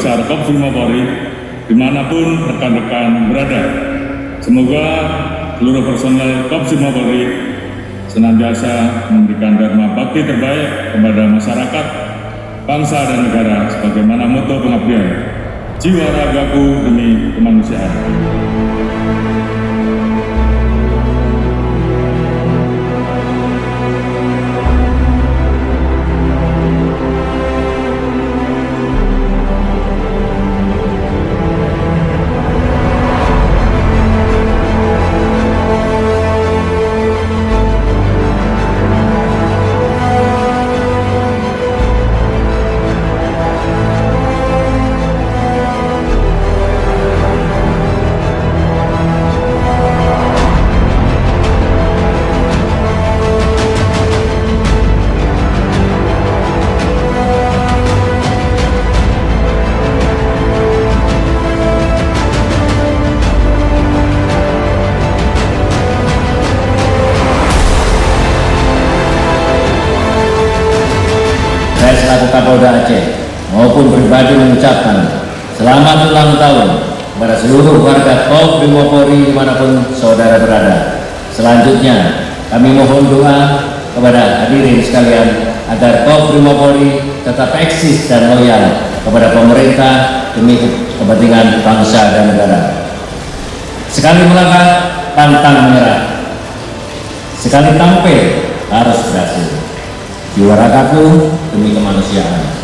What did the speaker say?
Besar Korps Brimob Polri dimanapun rekan-rekan berada. Semoga seluruh personel Korps Brimob Polri senantiasa memberikan dharma bakti terbaik kepada masyarakat, bangsa dan negara sebagaimana moto pengabdian, jiwa ragaku demi kemanusiaan. Saya selaku Kapolda Aceh maupun pribadi mengucapkan selamat ulang tahun kepada seluruh warga Korps Brimob Polri dimanapun saudara berada. Selanjutnya kami mohon doa kepada hadirin sekalian agar Korps Brimob Polri tetap eksis dan loyal kepada pemerintah demi kepentingan bangsa dan negara. Sekali melangkah pantang menyerah, sekali tampil harus berhasil. Jiwa ragaku demi kemanusiaan.